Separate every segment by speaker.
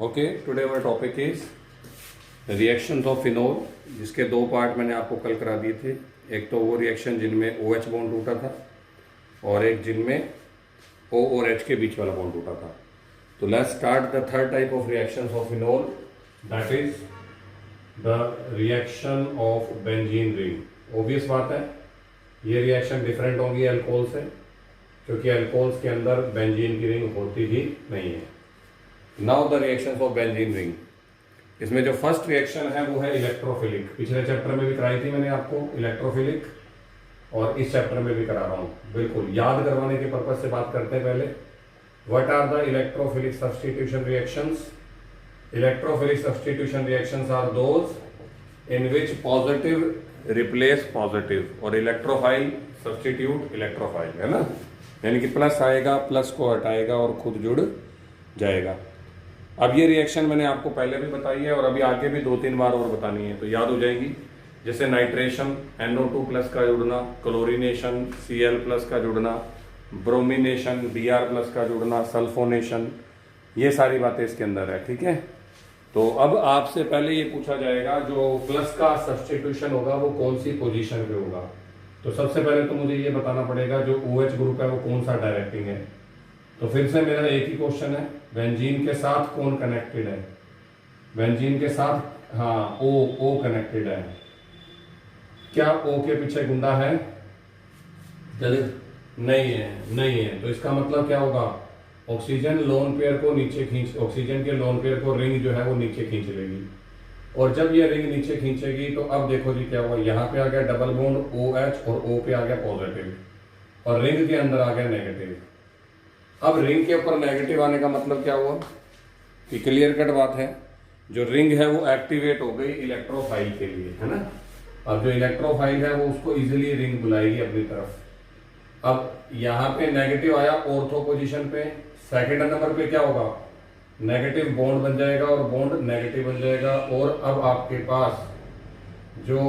Speaker 1: Okay, today our topic is reactions of phenol, जिसके दो part मैंने आपको कल करा दिए थे। एक तो वो रिएक्शन जिनमें OH बॉन्ड टूटा था और एक जिनमें O और H के बीच वाला बॉन्ड टूटा था। तो let's start the third type of reactions of phenol, that is the reaction of benzene ring. Obvious बात है, ये रिएक्शन डिफरेंट होंगी अल्कोहल से, क्योंकि अल्कोहल्स के अंदर बेंजीन की रिंग होती ही नहीं है। Now the reactions of benzene ring, इसमें जो फर्स्ट रिएक्शन है वो है इलेक्ट्रोफिलिक। पिछले चैप्टर में भी कराई थी मैंने आपको इलेक्ट्रोफिलिक, और इस चैप्टर में भी करा रहा हूँ। बिल्कुल याद करवाने के पर्पज से बात करते हैं पहले। What are the electrophilic substitution reactions? Electrophilic substitution reactions are those in which positive replace positive और इलेक्ट्रोफाइल सब्स्टिट्यूट इलेक्ट्रोफाइल, है ना। यानी कि प्लस आएगा, प्लस को हटाएगा और खुद जुड़ जाएगा। अब ये रिएक्शन मैंने आपको पहले भी बताई है और अभी आगे भी 2-3 बार और बतानी है तो याद हो जाएगी। जैसे नाइट्रेशन NO2 प्लस का जुड़ना, क्लोरीनेशन Cl प्लस का जुड़ना, ब्रोमिनेशन Br प्लस का जुड़ना, सल्फोनेशन, ये सारी बातें इसके अंदर है। ठीक है, तो अब आपसे पहले ये पूछा जाएगा जो प्लस का सब्स्टिट्यूशन होगा वो कौन सी पोजीशन पे होगा। तो सबसे पहले तो मुझे ये बताना पड़ेगा जो OH ग्रुप है वो कौन सा डायरेक्टिंग है। तो फिर से मेरा एक ही क्वेश्चन है, बेंजीन के साथ कौन कनेक्टेड है? बेंजीन के साथ, हाँ, O कनेक्टेड है। क्या O के पीछे गुंडा है? नहीं है। तो इसका मतलब क्या होगा? ऑक्सीजन लोन पेयर को नीचे खींच, ऑक्सीजन के लोन पेयर को रिंग जो है वो नीचे खींच लेगी, और जब ये रिंग नीचे खींचेगी तो अब देखो जी क्या हुआ, यहाँ पे आ गया डबल बॉन्ड OH और O पे आ गया पॉजिटिव, और रिंग के अंदर आ गया नेगेटिव। अब रिंग के ऊपर नेगेटिव आने का मतलब क्या हुआ कि क्लियर कट बात है, जो रिंग है वो एक्टिवेट हो गई इलेक्ट्रोफाइल के लिए, है ना। अब जो इलेक्ट्रोफाइल है वो उसको इजीली रिंग बुलाएगी अपनी तरफ। अब यहाँ पे नेगेटिव आया ऑर्थो पोजीशन पे, सेकंड नंबर पे क्या होगा? नेगेटिव बॉन्ड बन जाएगा और बॉन्ड नेगेटिव बन जाएगा, और अब आपके पास जो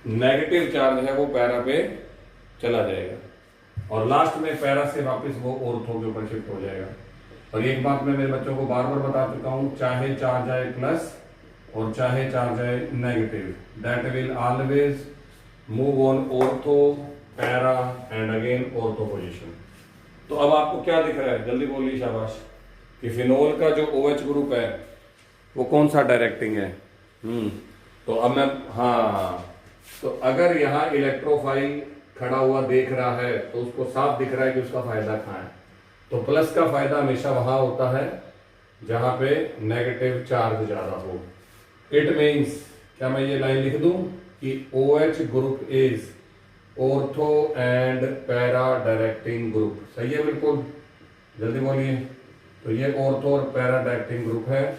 Speaker 1: नेगेटिव चार्ज है वो पैरा पे चला जाएगा, और लास्ट में पैरा से वापस वो ऑर्थो के ऊपर शिफ्ट हो जाएगा। और एक बात मैं मेरे बच्चों को बार बार बता चुका हूं, चाहे चार्ज आए प्लस और चाहे चार्ज आए negative, that will always move on ortho, para and again ortho position. तो अब आपको क्या दिख रहा है? जल्दी बोलिए, शाबाश, कि फिनोल का जो OH ग्रुप है वो कौन सा डायरेक्टिंग है? तो अब मैं, हाँ, तो अगर यहाँ इलेक्ट्रोफाइल खड़ा हुआ देख रहा है तो उसको साफ दिख रहा है कि उसका फायदा कहाँ है। तो प्लस का फायदा हमेशा वहां होता है जहां पे नेगेटिव चार्ज ज्यादा हो। इट मीन्स, क्या मैं ये लाइन लिख दूं कि OH group is ortho and para directing group? सही है, बिल्कुल, जल्दी बोलिए। तो ये ऑर्थो और पैरा डायरेक्टिंग ग्रुप है,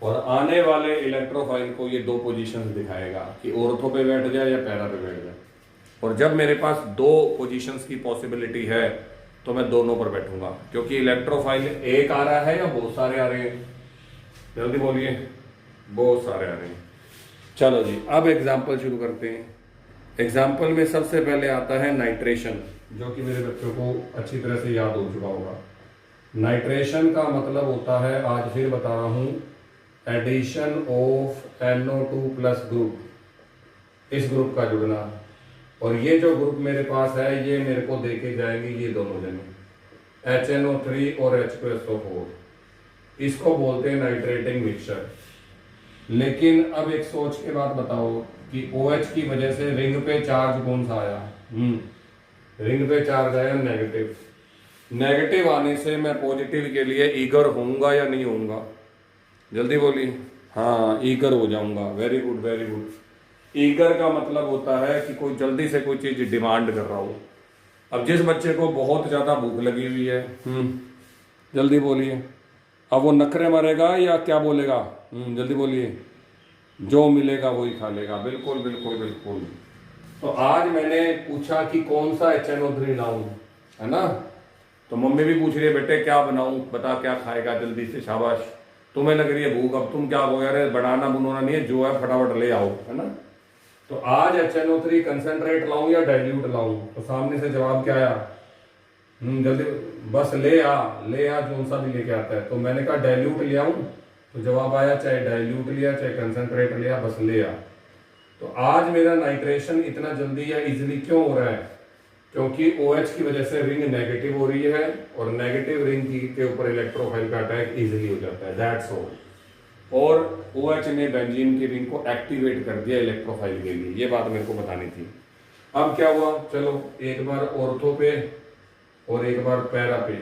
Speaker 1: और आने वाले इलेक्ट्रोफाइल को ये दो पोजीशंस दिखाएगा कि ऑर्थो पे बैठ जाए या पैरा पे बैठ जाए। और जब मेरे पास दो पोजीशंस की पॉसिबिलिटी है तो मैं दोनों पर बैठूंगा, क्योंकि इलेक्ट्रोफाइल एक आ रहा है या बहुत सारे आ रहे हैं? जल्दी बोलिए, बहुत सारे आ रहे हैं। चलो जी, अब एग्जाम्पल शुरू करते हैं। एग्जाम्पल में सबसे पहले आता है नाइट्रेशन, जो कि मेरे बच्चों को अच्छी तरह से याद हो चुका होगा। नाइट्रेशन का मतलब होता है, आज फिर बता रहा हूं, addition of NO2 plus group, इस ग्रुप का जुड़ना। और ये जो ग्रुप मेरे पास है ये मेरे को देके जाएंगे ये दोनों जने, HNO3 और H2SO4, इसको बोलते हैं नाइट्रेटिंग मिक्सचर। लेकिन अब एक सोच के बाद बताओ कि OH की वजह से रिंग पे चार्ज कौन सा आया? रिंग पे चार्ज आया नेगेटिव। नेगेटिव आने से मैं पॉजिटिव के लिए ईगर होऊंगा या नहीं होऊंगा? जल्दी बोलिए। हाँ, ईगर हो जाऊंगा। Very good, very good. Eager का मतलब होता है कि कोई जल्दी से कोई चीज डिमांड कर रहा हो। अब जिस बच्चे को बहुत ज्यादा भूख लगी हुई है, जल्दी बोलिए, अब वो नखरे मारेगा या क्या बोलेगा? जल्दी बोलिए। जो मिलेगा वही खा लेगा। बिल्कुल बिल्कुल बिल्कुल। तो आज मैंने पूछा कि कौन सा HNO3 लाऊं, है ना। तो मम्मी भी पूछ रही है, बेटे क्या बनाऊं, बता क्या खाएगा, जल्दी से, शाबाश। तुम्हें लग रही है भूख, अब तुम क्या बोल रहे, बनाना बुनाना नहीं है, जो है फटाफट ले आओ, है ना। तो आज HNO3 कंसंट्रेट लाऊं या डाइल्यूट लाऊं? तो सामने से जवाब क्या आया? जल्दी बस ले आ जोन सा भी लेके आता है। तो मैंने कहा डाइल्यूट ले आऊं, तो जवाब आया चाहे डाइल्यूट लिया चाहे कंसंट्रेट लिया, बस ले आ। तो आज मेरा नाइट्रेशन इतना जल्दी या इजीली क्यों हो रहा है? क्योंकि OH की वजह से रिंग नेगेटिव हो रही है, और नेगेटिव रिंग के ऊपर इलेक्ट्रोफाइल का अटैक इजीली हो जाता है, दैट्स ऑल। और OH ने बेंजीन की रिंग को एक्टिवेट कर दिया इलेक्ट्रोफाइल के लिए, ये बात मेरे को बतानी थी। अब क्या हुआ, चलो एक बार ऑर्थो पे और एक बार पैरा पे,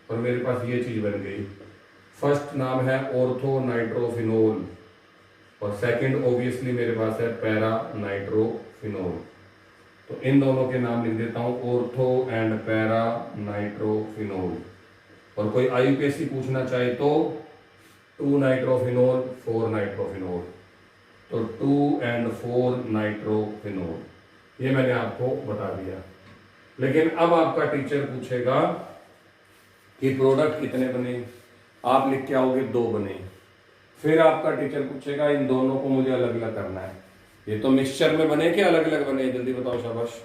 Speaker 1: और मेरे पास ये चीज बन गई। फर्स्ट नाम है ऑर्थो नाइट्रोफिनोल, और सेकंड ऑब्वियसली मेरे पास है पैरा नाइट्रोफिनोल। तो इन दोनों के नाम लिख देता हूं, ऑर्थो एंड पैरा नाइट्रोफिनोल। और कोई IUPAC पूछना चाहे तो 2 नाइट्रोफिनोल 4 नाइट्रोफिनोल, तो 2 and 4 नाइट्रोफिनोल, ये मैंने आपको बता दिया। लेकिन अब आपका टीचर पूछेगा कि प्रोडक्ट कितने बने, आप लिख के आओगे 2 बने। फिर आपका टीचर पूछेगा इन दोनों को मुझे अलग अलग करना है, ये तो मिक्सचर में बने कि अलग अलग बने, जल्दी बताओ शाबाश।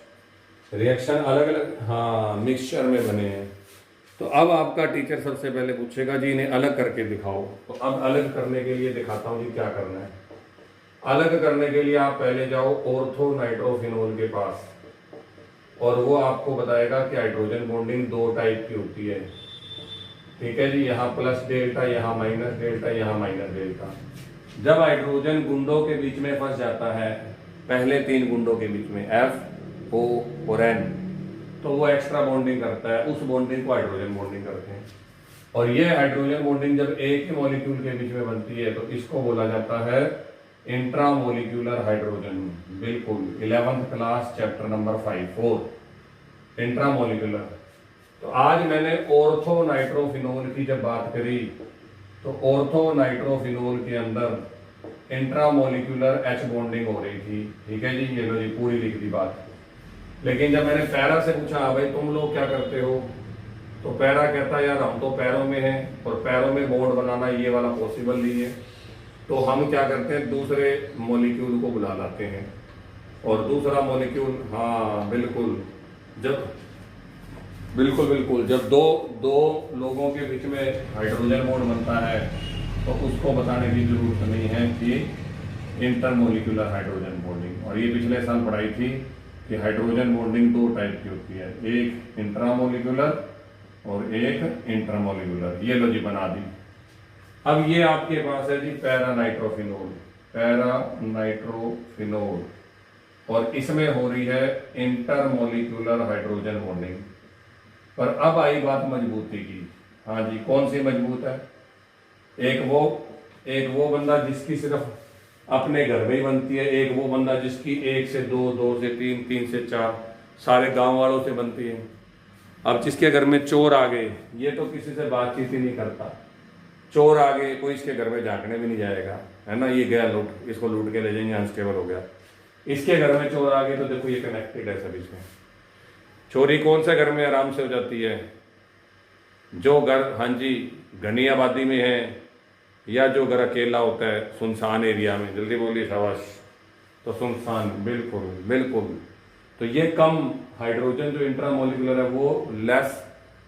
Speaker 1: रिएक्शन अलग अलग, हाँ मिक्सचर में बने हैं। तो अब आपका टीचर सबसे पहले पूछेगा जी इन्हें अलग करके दिखाओ। तो अब अलग करने के लिए दिखाता हूँ जी क्या करना है। अलग करने के लिए आप पहले जाओ ऑर्थो नाइट्रोफिनोल के पास, और वो आपको बताएगा कि हाइड्रोजन बॉन्डिंग 2 टाइप की होती है। ठीक है जी, यहाँ प्लस डेल्टा, यहाँ माइनस डेल्टा, यहाँ माइनस डेल्टा। जब हाइड्रोजन गुंडों के बीच में फंस जाता है, पहले 3 गुंडों के बीच में F, O और N, तो वो एक्स्ट्रा बॉन्डिंग करता है, उस बॉन्डिंग को हाइड्रोजन बॉन्डिंग करते हैं। और ये हाइड्रोजन बॉन्डिंग जब एक ही मॉलिक्यूल के बीच में बनती है तो इसको बोला जाता है इंट्रामोलिक्यूलर हाइड्रोजन। बिल्कुल 11th class chapter number 5 intramolecular. तो आज मैंने ऑर्थो नाइट्रोफिनोल की जब बात करी, तो ऑर्थो नाइट्रोफिनोल के अंदर इंट्रामोलिक्यूलर H बॉन्डिंग हो रही थी। ठीक है जी, ये लो जी पूरी लिख दी बात। लेकिन जब मैंने पैरा से पूछा भाई तुम लोग क्या करते हो, तो पैरा कहता है यार हम तो पैरों में हैं, और पैरों में बॉन्ड बनाना ये वाला पॉसिबल नहीं है, तो हम क्या करते हैं दूसरे मॉलिक्यूल को बुला लाते हैं। और दूसरा मॉलिक्यूल, हाँ बिल्कुल, जब दो लोगों के बीच में हाइड्रोजन बॉन्ड बनता है तो उसको बताने की जरूरत नहीं है कि इंटरमोलिक्यूलर हाइड्रोजन बॉन्डिंग। और ये पिछले साल पढ़ाई थी कि हाइड्रोजन बॉन्डिंग 2 टाइप की होती है, एक इंट्रामोलिक्यूलर और एक इंटरमोलिक्यूलर। ये लो जी बना दी। अब ये आपके पास है जी पैरा नाइट्रोफिनोल, और इसमें हो रही है इंटरमोलिक्यूलर हाइड्रोजन बॉन्डिंग। पर अब आई बात मजबूती की। हाँ जी, कौन सी मजबूत है? एक वो बंदा जिसकी सिर्फ अपने घर में ही बनती है, एक वो बंदा जिसकी 1 से 2, 2 से 3, 3 से 4 सारे गांव वालों से बनती है। अब जिसके घर में चोर आ गए, ये तो किसी से बातचीत ही नहीं करता, चोर आ गए कोई इसके घर में झांकने भी नहीं जाएगा, है ना, ये गया लूट, इसको लूट के ले जाएंगे, अनस्टेबल हो गया। इसके घर में चोर आ गए तो देखो ये कनेक्टेड है सभी से। चोरी कौन से घर में आराम से हो जाती है? जो घर, हाँ जी, घनी आबादी में है, या जो घर अकेला होता है सुनसान एरिया में। जल्दी बोलिए शाबाश। तो सुनसान, बिल्कुल। तो ये कम हाइड्रोजन जो इंट्रामोलिकुलर है वो लेस,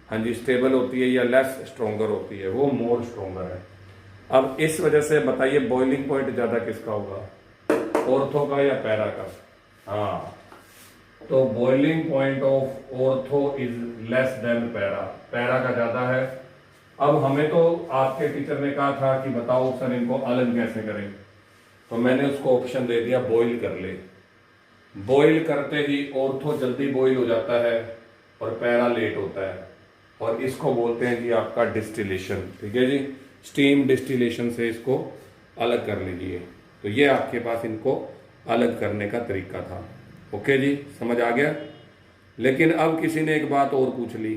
Speaker 1: हाँ जी, स्टेबल होती है या लेस स्ट्रोंगर होती है, वो मोर स्ट्रोंगर है। अब इस वजह से बताइए बॉइलिंग पॉइंट ज्यादा किसका होगा, ऑर्थो का या पैरा का? हाँ, तो boiling point of ortho is less than para, para का ज्यादा है। अब हमें तो आपके टीचर ने कहा था कि बताओ सर इनको अलग कैसे करें, तो मैंने उसको ऑप्शन दे दिया बॉइल कर ले। बॉइल करते ही ऑर्थो जल्दी बॉइल हो जाता है और पैरा लेट होता है, और इसको बोलते हैं जी आपका डिस्टिलेशन। ठीक है जी, स्टीम डिस्टिलेशन से इसको अलग कर लीजिए। तो ये आपके पास इनको अलग करने का तरीका था। ओके जी, समझ आ गया। लेकिन अब किसी ने एक बात और पूछ ली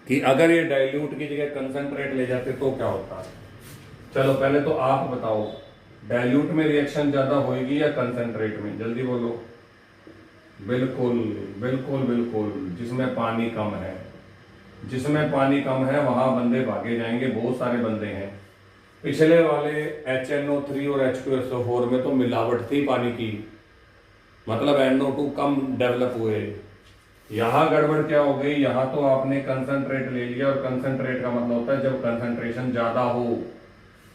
Speaker 1: कि अगर ये डाइल्यूट की जगह कंसंट्रेट ले जाते तो क्या होता है। चलो पहले तो आप बताओ, डाइल्यूट में रिएक्शन ज्यादा होगी या कंसंट्रेट में? जल्दी बोलो। बिल्कुल, जिसमें पानी कम है, जिसमें पानी कम है वहां बंदे भागे जाएंगे, बहुत सारे बंदे हैं। पिछले वाले HNO3 और H2SO4 में तो मिलावट थी पानी की, मतलब NO2 कम डेवलप हुए, यहां गड़बड़ क्या हो गई, यहां तो आपने कंसंट्रेट ले लिया, और कंसंट्रेट का मतलब होता है जब कंसंट्रेशन ज्यादा हो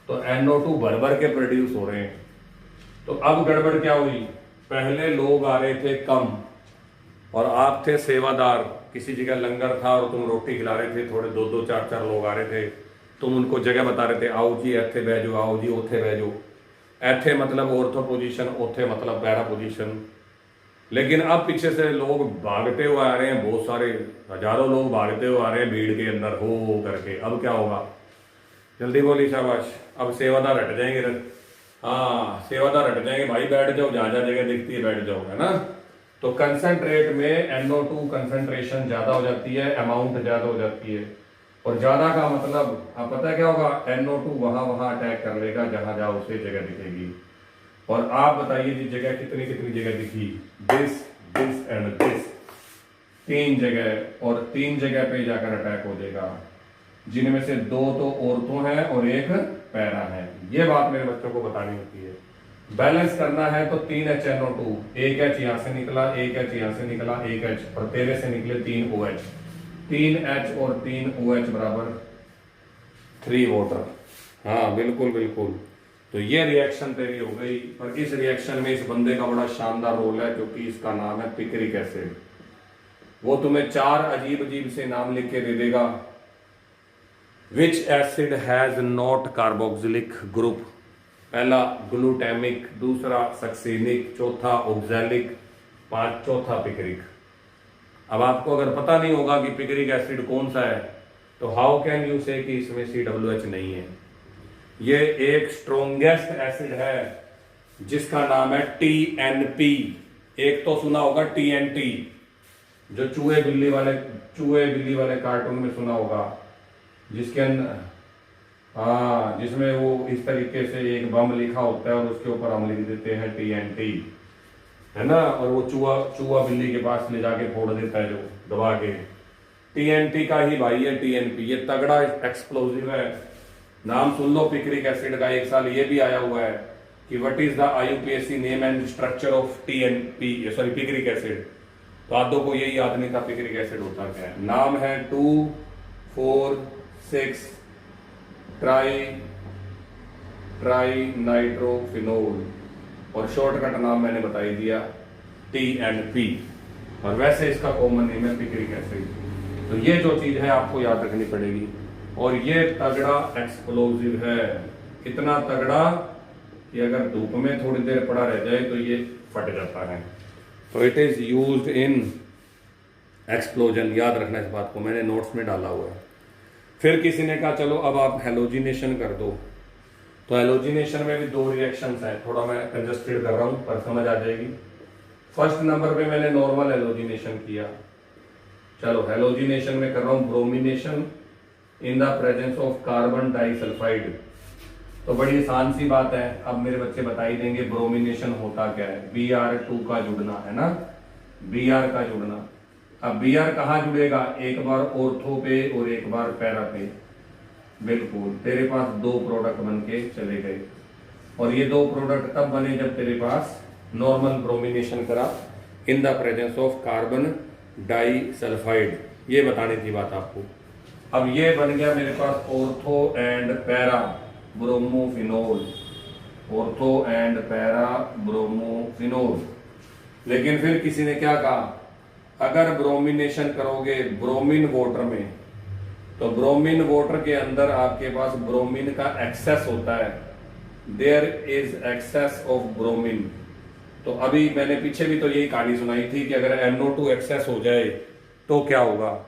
Speaker 1: तो NO2 भर भर के प्रोड्यूस हो रहे हैं। तो अब गड़बड़ क्या हुई, पहले लोग आ रहे थे कम और आप थे सेवादार, किसी जगह लंगर था और तुम रोटी खिला रहे थे, थोड़े दो दो चार चार लोग आ रहे थे, तुम उनको जगह बता रहे थे, आओ जी ਇੱਥੇ ਬਹਿ ਜਾਓ, आओ जी ਉੱਥੇ ਬਹਿ ਜਾਓ। ਇੱਥੇ मतलब ऑर्थो पोजीशन, ਉੱਥੇ मतलब पैरा पोजीशन। लेकिन अब पीछे से लोग भागते हुए आ रहे हैं, बहुत सारे हजारों लोग भागते हुए आ रहे हैं भीड़ के अंदर हो करके। अब क्या होगा, जल्दी बोली शाबाश। अब सेवादार हट जाएंगे, हाँ सेवादार हट जाएंगे, भाई बैठ जाओ, जहाँ जहाँ जगह दिखती है बैठ जाओ, है ना। तो कंसंट्रेट में NO2 कंसंट्रेशन ज्यादा हो जाती है, अमाउंट ज्यादा हो जाती है, और ज्यादा का मतलब आप पता है क्या होगा, NO2 वहां वहां अटैक कर लेगा जहां जहां उसे जगह दिखेगी। और आप बताइए जी जगह कितनी कितनी जगह दिखी, दिस दिस एंड दिस, 3 जगह, और 3 जगह पे जाकर अटैक हो जाएगा, जिनमें से 2 तो औरतों हैं और 1 पैरा है। ये बात मेरे बच्चों को बतानी होती है। बैलेंस करना है तो 3HNO2, 1H यहां से निकला, 1H यहां से निकला, 1H, और तेरे से निकले 3OH, 3H और 3OH बराबर 3 वाटर। हाँ बिल्कुल बिल्कुल। तो ये रिएक्शन तेरी हो गई, और इस रिएक्शन में इस बंदे का बड़ा शानदार रोल है, क्योंकि इसका नाम है पिक्रिक एसिड। वो तुम्हें 4 अजीब अजीब से नाम लिख के दे देगा। विच acid has not carboxylic group, पहला ग्लूटामिक, दूसरा सक्सेनिक, चौथा ऑक्सैलिक, चौथा पिक्रिक। अब आपको अगर पता नहीं होगा कि पिक्रिक एसिड कौन सा है, तो हाउ कैन यू से कि इसमें COOH नहीं है। ये एक स्ट्रोंगेस्ट एसिड है जिसका नाम है TNP। एक तो सुना होगा TNT, जो चूहे बिल्ली वाले कार्टून में सुना होगा, जिसके अंदर हाँ जिसमें वो इस तरीके से एक बम लिखा होता है और उसके ऊपर हम लिख देते हैं TNT, है ना, और वो चूहा बिल्ली के पास ले जाके फोड़ देता है जो दबा के। TNT का ही भाई है TNP, ये तगड़ा एक्सप्लोजिव है। नाम सुन लो पिक्रिक एसिड का, एक साल ये भी आया हुआ है कि what is the IUPAC name and structure of picric acid. तो आधों को यही याद नहीं था पिक्रिक एसिड होता क्या है। नाम है 2,4,6 ट्राई नाइट्रोफिनोल, और शॉर्टकट नाम मैंने बताई दिया TNP, और वैसे इसका कॉमन नेम है पिक्रिक एसिड। तो ये जो चीज है आपको याद रखनी पड़ेगी। और ये तगड़ा एक्सप्लोजिव है, इतना तगड़ा कि अगर धूप में थोड़ी देर पड़ा रह जाए तो ये फट जाता है। तो it is used in explosion, याद रखना इस बात को, मैंने नोट्स में डाला हुआ है। फिर किसी ने कहा चलो अब आप हेलोजिनेशन कर दो, तो हेलोजिनेशन में भी 2 रिएक्शंस हैं, थोड़ा मैं कंजस्टेड कर रहा हूं पर समझ आ जाएगी। फर्स्ट नंबर पे मैंने नॉर्मल हेलोजिनेशन किया, चलो हेलोजिनेशन में कर रहा हूं bromination in the presence of carbon disulphide. तो बड़ी आसान सी बात है, अब मेरे बच्चे बता ही देंगे ब्रोमिनेशन होता क्या है। Br2 का जुड़ना है ना, Br का जुड़ना। अब Br कहाँ जुड़ेगा, एक बार ऑर्थो पे और एक बार पैरा पे। बिल्कुल, तेरे पास 2 प्रोडक्ट बन के चले गए, और ये 2 प्रोडक्ट तब बने जब तेरे पास नॉर्मल ब्रोमिनेशन करा in the presence of carbon disulphide. ये बतानी थी बात आपको। अब ये बन गया मेरे पास ortho and para bromophenol, ortho and para bromophenol. लेकिन फिर किसी ने क्या कहा, अगर ब्रोमिनेशन करोगे ब्रोमीन वाटर में, तो ब्रोमीन वाटर के अंदर आपके पास ब्रोमीन का एक्सेस होता है, there is excess of bromine. तो अभी मैंने पीछे भी तो यही कहानी सुनाई थी कि अगर NO2 एक्सेस हो जाए तो क्या होगा,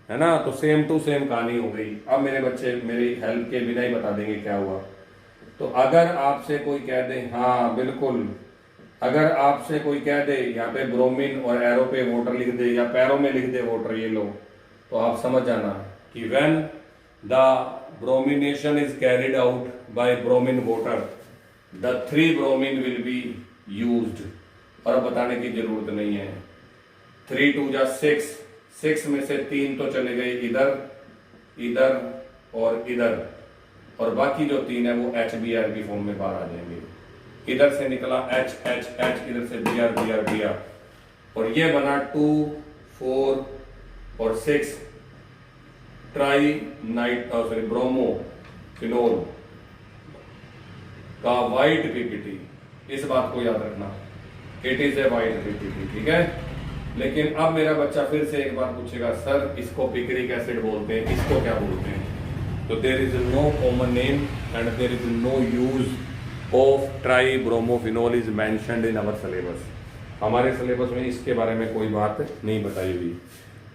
Speaker 1: है ना। तो सेम टू सेम कहानी हो गई। अब मेरे बच्चे मेरी हेल्प के बिना ही बता देंगे क्या हुआ। तो अगर आपसे कोई कह दे, हाँ बिल्कुल, अगर आपसे कोई कह दे यहाँ पे ब्रोमीन और एरो पे वाटर लिख दे या पैरों में लिख दे वाटर, ये लो, तो आप समझ जाना कि when the bromination is carried out by bromine water the 3 bromine will be used. और बताने की जरूरत नहीं है, 3 2 जा 6 में से 3 तो चले गए इधर, इधर और इधर, और बाकी जो 3 है वो HBr की फॉर्म में बाहर आ जाएंगे। इधर से निकला H H H, इधर से Br Br Br, और ये बना 2 4 और 6 ट्राई नाइट ब्रोमो फिनोल का वाइट पीपीटी। इस बात को याद रखना, it is a white PPT, ठीक है। लेकिन अब मेरा बच्चा फिर से एक बार पूछेगा, सर इसको पिक्रिक एसिड बोलते हैं, इसको क्या बोलते हैं? तो there is no common name and there is no use of tribromophenol is mentioned in our syllabus. हमारे सिलेबस में इसके बारे में कोई बात नहीं बताई हुई।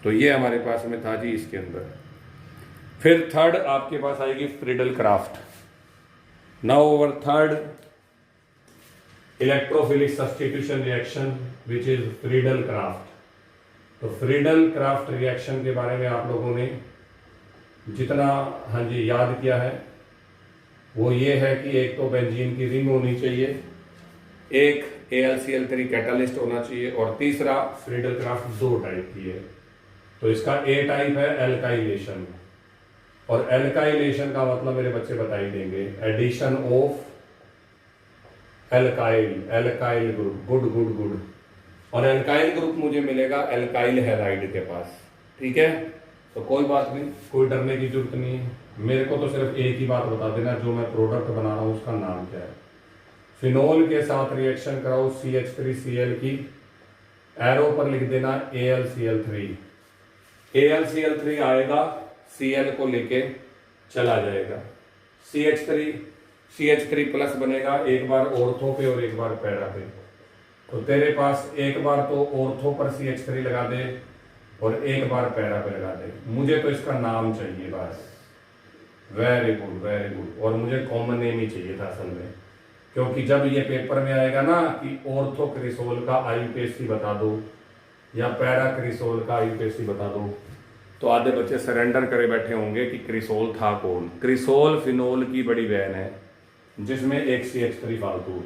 Speaker 1: तो ये हमारे पास में था जी इसके अंदर। फिर थर्ड आपके पास आएगी Friedel craft. Now our third electrophilic substitution reaction which is Friedel craft. तो फ्रीडल क्राफ्ट रिएक्शन के बारे में आप लोगों ने जितना हाँ जी याद किया है वो ये है कि एक तो बेंजीन की रिंग होनी चाहिए, एक AlCl3 कैटालिस्ट होना चाहिए, और तीसरा फ्रीडल क्राफ्ट 2 टाइप की है। तो इसका A टाइप है एल्काइलेशन, और एल्काइलेशन का मतलब मेरे बच्चे बता ही देंगे, addition of alkyl group, good good good. और एल्काइल ग्रुप मुझे मिलेगा एल्काइल हैलाइड के पास, ठीक है। तो कोई बात नहीं, कोई डरने की जरूरत नहीं है। मेरे को तो सिर्फ एक ही बात बता देना, जो मैं प्रोडक्ट बना रहा हूं उसका नाम क्या है। फिनोल के साथ रिएक्शन कराओ CH3Cl की, एरो पर लिख देना AlCl3। AlCl3 आएगा, Cl को लेके चला जाएगा, CH3 प्लस बनेगा, एक बार ऑर्थो पे और एक बार पैरा पे। तो तेरे पास एक बार तो ऑर्थो पर CH3 लगा दे और एक बार पैरा पे लगा दे। मुझे तो इसका नाम चाहिए बस। Very good very good. और मुझे कॉमन नेम ही चाहिए था असल में, क्योंकि जब ये पेपर में आएगा ना कि ऑर्थो क्रिसोल का IUPAC बता दो या पैरा क्रिसोल का IUPAC बता दो, तो आधे बच्चे सरेंडर करे बैठे होंगे कि क्रिसोल था कौन। क्रिसोल फिनोल की बड़ी बहन है जिसमें एक CH3 फालतू।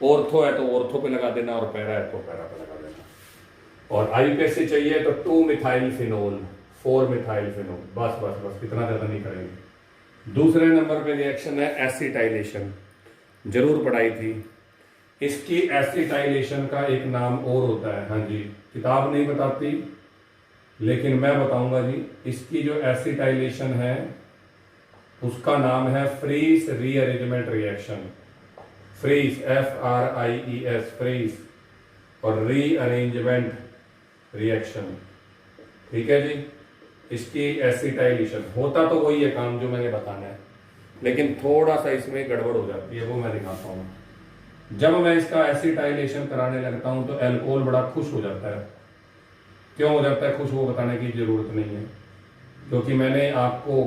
Speaker 1: ऑर्थो है तो ऑर्थो पे लगा देना, और पैरा है तो पैरा पे लगा देना। और IUPAC चाहिए तो 2 मिथाइल फिनोल, 4 मिथाइल फिनोल, बस बस बस, इतना ज्यादा नहीं करेंगे। दूसरे नंबर पे रिएक्शन है एसिटाइलेशन, जरूर पढ़ाई थी। इसकी एसिटाइलेशन का एक नाम और होता है, हाँ जी, किताब नहीं बताती लेकिन मैं बताऊंगा जी। इसकी जो एसिटाइलेशन है उसका नाम है फ्रीस रीअरेंजमेंट रिएक्शन। फ्रीस FRIES, फ्रीस, और रीअरेंजमेंट रिएक्शन, ठीक है जी। इसकी एसिटाइलेशन होता तो वही है काम जो मैंने बताना है, लेकिन थोड़ा सा इसमें गड़बड़ हो जाती है, वो मैं दिखाता हूँ। जब मैं इसका एसिटाइलेशन कराने लगता हूँ तो अल्कोहल बड़ा खुश हो जाता है। क्यों हो जाता है खुश, वो बताने की जरूरत नहीं है, क्योंकि मैंने आपको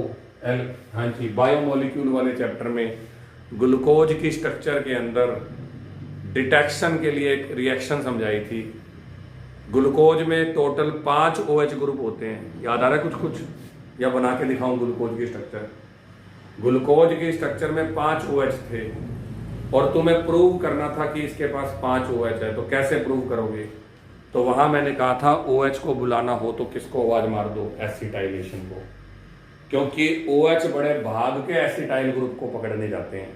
Speaker 1: हाँ जी बायोमोलिक्यूल वाले चैप्टर में ग्लूकोज की स्ट्रक्चर के अंदर डिटेक्शन के लिए एक रिएक्शन समझाई थी। ग्लूकोज में टोटल 5 OH ग्रुप होते हैं, याद आ रहा है कुछ कुछ, या बना के दिखाऊं ग्लूकोज की स्ट्रक्चर। ग्लूकोज की स्ट्रक्चर में 5 OH थे और तुम्हें प्रूव करना था कि इसके पास 5 OH है। तो कैसे प्रूव करोगे? तो वहां मैंने कहा था OH को बुलाना हो तो किसको आवाज मार दो, एसिटाइलेशन को, क्योंकि OH बड़े भाग के एसिटाइल ग्रुप को पकड़ने जाते हैं।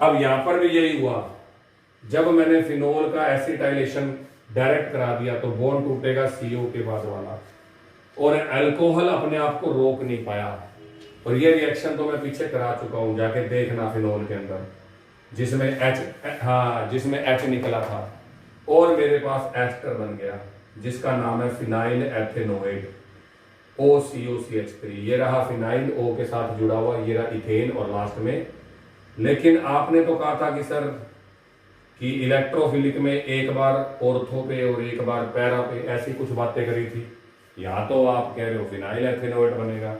Speaker 1: अब यहां पर भी यही हुआ, जब मैंने फिनोल का एसिटाइलेशन डायरेक्ट करा दिया तो बॉन्ड टूटेगा CO के बाद वाला, और अल्कोहल अपने आप को रोक नहीं पाया। और ये रिएक्शन तो मैं पीछे करा चुका हूं, जाके देखना फिनोल के अंदर, जिसमें H निकला था और मेरे पास एस्टर बन गया जिसका नाम है फिनाइल एथेनोएट, OCOCH3। ये रहा फिनाइल, O के साथ जुड़ा हुआ, ये रहा इथेन, और लास्ट में। लेकिन आपने तो कहा था कि सर कि इलेक्ट्रोफिलिक में एक बार ऑर्थो पे और एक बार पैरा पे, ऐसी कुछ बातें करी थी। या तो आप कह रहे हो फिनाइल एथेनोएट बनेगा,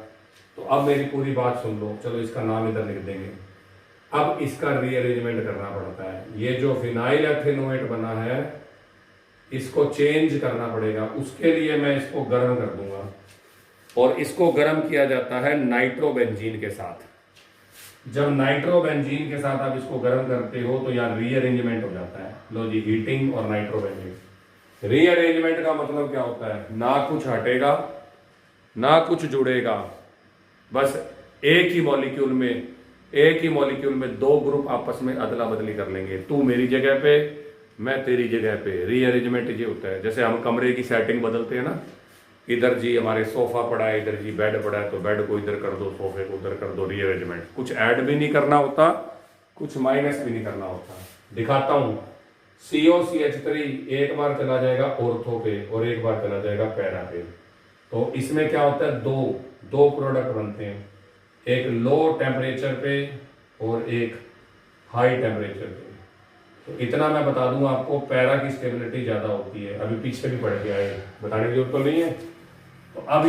Speaker 1: तो अब मेरी पूरी बात सुन लो। चलो इसका नाम इधर लिख देंगे। अब इसका रीअरेंजमेंट करना पड़ता है। ये जो फिनाइल एथेनोएट बना है इसको चेंज करना पड़ेगा। उसके लिए मैं इसको गर्म कर दूंगा, और इसको गर्म किया जाता है नाइट्रोबेंजीन के साथ। जब नाइट्रोबेंजीन के साथ आप इसको गर्म करते हो तो यार रीअरेंजमेंट हो जाता है। लो जी, हीटिंग और नाइट्रोबेंजीन। रीअरेंजमेंट का मतलब क्या होता है? ना कुछ हटेगा ना कुछ जुड़ेगा, बस एक ही मॉलिक्यूल में 2 ग्रुप आपस में अदला बदली कर लेंगे। तू मेरी जगह पे, मैं तेरी जगह पे। रीअरेंजमेंट ये होता है जैसे हम कमरे की सेटिंग बदलते हैं ना, इधर जी हमारे सोफा पड़ा है, इधर जी बेड पड़ा है, तो बेड को इधर कर दो, सोफे को उधर कर दो। रीअरेंजमेंट कुछ ऐड भी नहीं करना होता, कुछ माइनस भी नहीं करना होता। दिखाता हूं। COCH3 एक बार चला जाएगा ऑर्थो पे और एक बार चला जाएगा पैरा पे। तो इसमें क्या होता है, दो प्रोडक्ट बनते हैं, एक लो टेम्परेचर पे और एक हाई टेम्परेचर पे। तो इतना मैं बता दूं आपको, पैरा की स्टेबिलिटी ज्यादा होती है। अभी पीछे भी पढ़ के आए, बताने की जरूरत तो नहीं है। तो अब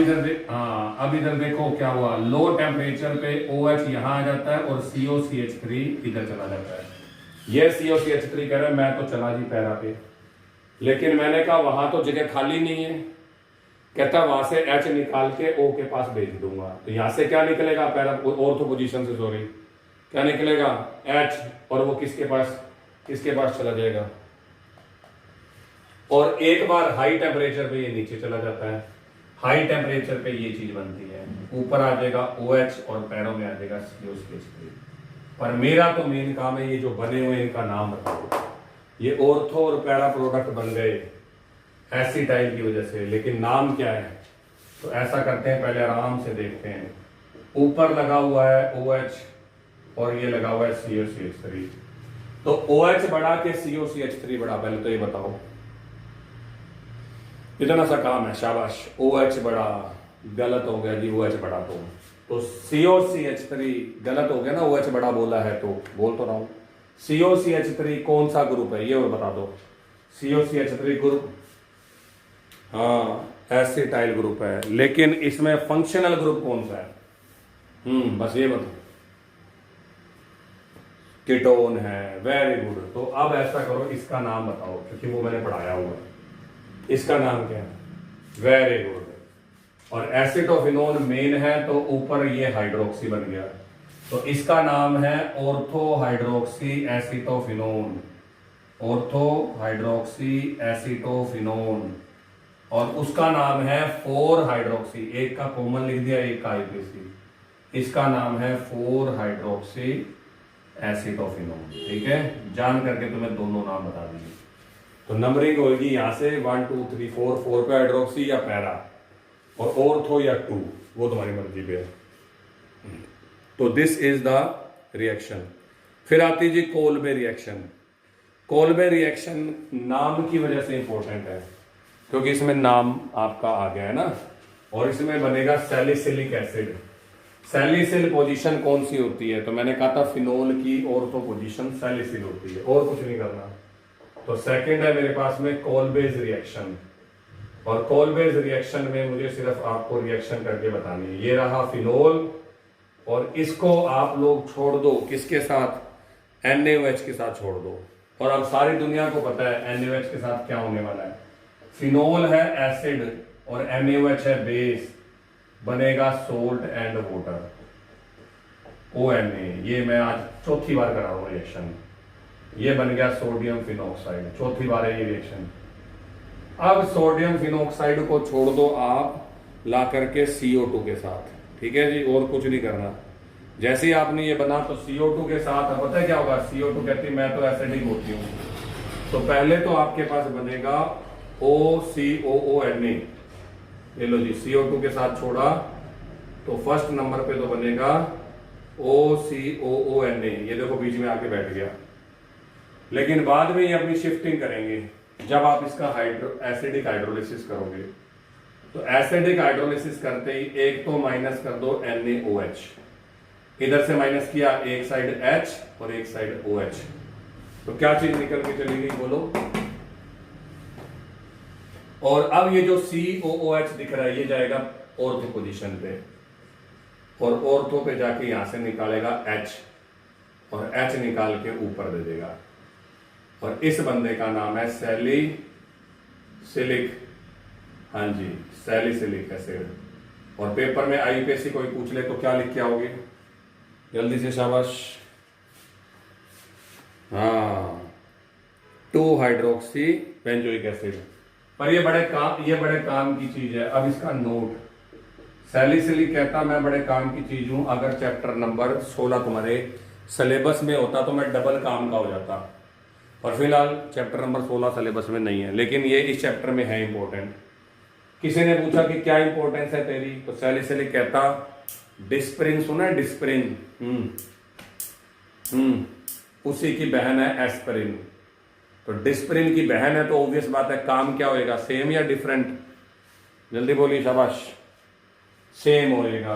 Speaker 1: इधर देखो क्या हुआ, लो टेम्परेचर पे OH यहाँ आ जाता है और COCH3 इधर चला जाता है। ये COCH3 कह रहा है मैं तो चला जी पैरा पे, लेकिन मैंने कहा वहां तो जगह खाली नहीं है। कहता वहां से H निकाल के O के पास भेज दूंगा। तो यहां से क्या निकलेगा, पैरा ऑर्थो पोजीशन से, सॉरी, क्या निकलेगा, H, और वो किसके पास चला जाएगा। और एक बार हाई टेम्परेचर पे ये नीचे चला जाता है, हाई टेम्परेचर पे ये चीज बनती है, ऊपर आ जाएगा OH और पैरों में आ जाएगा COCH3। पर मेरा तो मेन काम है ये जो बने हुए इनका नाम बताओ। ये ऑर्थो और पैरा प्रोडक्ट बन गए एसिटाइल की वजह से, लेकिन नाम क्या है। तो ऐसा करते हैं, पहले आराम से देखते हैं। ऊपर लगा हुआ है OH और ये लगा हुआ है COCH3। तो OH बड़ा के COCH3 बड़ा, पहले तो ये बताओ। इतना सा काम है, शाबाश। OH बड़ा, गलत हो गया जी, OH बड़ा। तो COCH3 गलत हो गया ना, OH बड़ा बोला है तो बोल तो रहा हूं। COCH3 कौन सा ग्रुप है ये और बता दो। COCH3 ग्रुप, हाँ, एसिटाइल ग्रुप है, लेकिन इसमें फंक्शनल ग्रुप कौन सा है, बस ये बताओ। कीटोन है, वेरी गुड। तो अब ऐसा करो, इसका नाम बताओ, क्योंकि वो मैंने पढ़ाया हुआ है। इसका नाम क्या है, वेरी गुड। और एसिटोफिनोन मेन है, तो ऊपर ये हाइड्रोक्सी बन गया, तो इसका नाम है ortho hydroxy acetophenone. Ortho hydroxy acetophenone. और उसका नाम है 4 हाइड्रोक्सी, एक का कॉमन लिख दिया, एक का आईपीसी। इसका नाम है 4 हाइड्रोक्सी एसिटोफिनोन। ठीक है, जान करके तुम्हें दोनों नाम बता दीजिए। तो नंबरिंग होगी यहां से 1 2 3 4, 4 पे हाइड्रोक्सी या पैरा, और ऑर्थो या 2, वो तुम्हारी मर्जी पे है। तो दिस इज द रिएक्शन। फिर आती जी कोल्बे रिएक्शन। कोल्बे रिएक्शन नाम की वजह से इंपॉर्टेंट है, क्योंकि इसमें नाम आपका आ गया है ना, और इसमें बनेगा सैलिसिलिक एसिड। सैलिसिल पोजीशन कौन सी होती है, तो मैंने कहा था फिनोल की ऑर्थो पोजीशन सैलिसिल होती है, और कुछ नहीं करना। तो सेकंड है मेरे पास में कोल्बेज रिएक्शन, और कोल्बेज रिएक्शन में मुझे सिर्फ आपको रिएक्शन करके बतानी है। ये रहा फिनोल, और इसको आप लोग छोड़ दो किसके साथ, NaOH के साथ छोड़ दो। और अब सारी दुनिया को पता है NaOH के साथ क्या होने वाला है। फिनोल है एसिड और NaOH है बेस, बनेगा सोल्ट एंड वाटर, ONA। ये मैं आज चौथी बार करा रहा हूं रिएक्शन। ये बन गया सोडियम फिनोक्साइड, चौथी बार है ये रिएक्शन। अब सोडियम फिनोक्साइड को छोड़ दो आप ला करके CO2 के साथ, ठीक है जी, और कुछ नहीं करना। जैसे ही आपने ये बना तो CO2 के साथ, पता है क्या होगा, CO2 कहती है मैं तो एसिडिक होती हूँ, तो पहले तो आपके पास बनेगा OCOONA। ये लो जी, CO2 के साथ छोड़ा तो फर्स्ट नंबर पे तो बनेगा OCOONA। ये देखो बीच में आके बैठ गया, लेकिन बाद में ये अपनी शिफ्टिंग करेंगे जब आप इसका एसिडिक हाइड्रोलिसिस करोगे। तो एसिडिक हाइड्रोलिसिस करते ही एक तो माइनस कर दो NaOH, इधर से माइनस किया, एक साइड H और एक साइड OH, तो क्या चीज निकल के चली गई बोलो। और अब ये जो COOH दिख रहा है ये जाएगा ऑर्थो पोजीशन पे, और ऑर्थो पे जाके यहां से निकालेगा H, और H निकाल के ऊपर दे देगा, और इस बंदे का नाम है सैलिसिलिक, हाँ जी, सैलिसिलिक एसिड। और पेपर में आईपीसी कोई पूछ ले तो क्या लिख के आओगे, जल्दी से शाबाश, हाँ, 2 हाइड्रोक्सी बेंजोइक एसिड। पर ये बड़े काम की चीज है। अब इसका नोट, सैलिसिलिक कहता मैं बड़े काम की चीज हूं, अगर चैप्टर नंबर 16 तुम्हारे सिलेबस में होता तो मैं डबल काम का हो जाता। और फिलहाल चैप्टर नंबर 16 सिलेबस में नहीं है, लेकिन ये इस चैप्टर में है इंपॉर्टेंट। किसी ने पूछा कि क्या इंपॉर्टेंस है तेरी, तो सैलिसिलिक कहता डिस्प्रिन, सुना है डिस्प्रिन, उसी की बहन है एस्पिरिन। तो डिस्प्रिन की बहन है तो ऑब्वियस बात है काम क्या होएगा, सेम या डिफरेंट, जल्दी बोलिए शाबाश, सेम होएगा।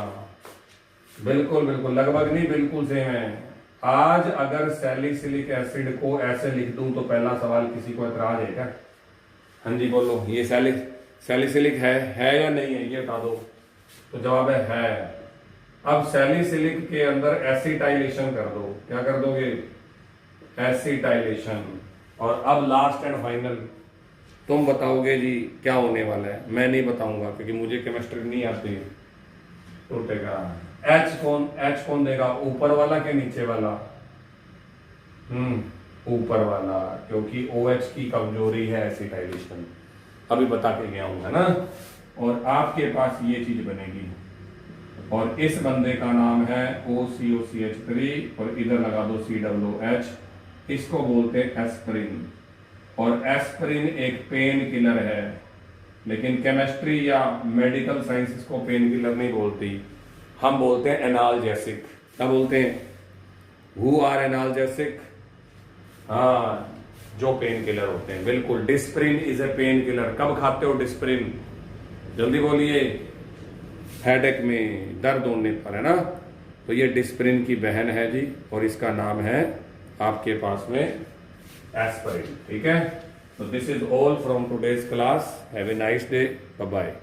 Speaker 1: बिल्कुल बिल्कुल, लगभग नहीं बिल्कुल सेम है। आज अगर सैलिसिलिक एसिड को ऐसे लिख दूं तो पहला सवाल किसी को एतराज है क्या? हाँ जी बोलो, ये सैलिसिलिक है या नहीं है, ये बता दो। तो जवाब है। अब सैलिसिलिक के अंदर एसिटाइलेशन कर दो, क्या कर दोगे, एसिटाइलेशन। और अब लास्ट एंड फाइनल तुम बताओगे जी क्या होने वाला है, मैं नहीं बताऊंगा क्योंकि मुझे केमिस्ट्री नहीं आती। टूटेगा एच कौन देगा, ऊपर वाला के नीचे वाला? ऊपर वाला, क्योंकि OH की कमजोरी है एसिटाइलेशन, अभी बता के गया हूं, है ना। और आपके पास ये चीज बनेगी और इस बंदे का नाम है OCOCH3 और इधर लगा दो COOH। इसको बोलते हैं एस्पिरिन, और एस्पिरिन एक पेन किलर है, लेकिन केमिस्ट्री या मेडिकल साइंस इसको पेन किलर नहीं बोलती, हम बोलते हैं एनाल्जेसिक। क्या बोलते हैं, हु आर एनाल्जेसिक, हाँ जो पेन किलर होते हैं, बिल्कुल। Disprin is a pain killer. कब खाते हो डिस्प्रिन, जल्दी बोलिए, हेडेक में, दर्द होने पर, है ना। तो ये डिस्प्रिन की बहन है जी, और इसका नाम है आपके पास में एस्पिरिन, ठीक है। तो this is all from today's class, have a nice day, bye bye.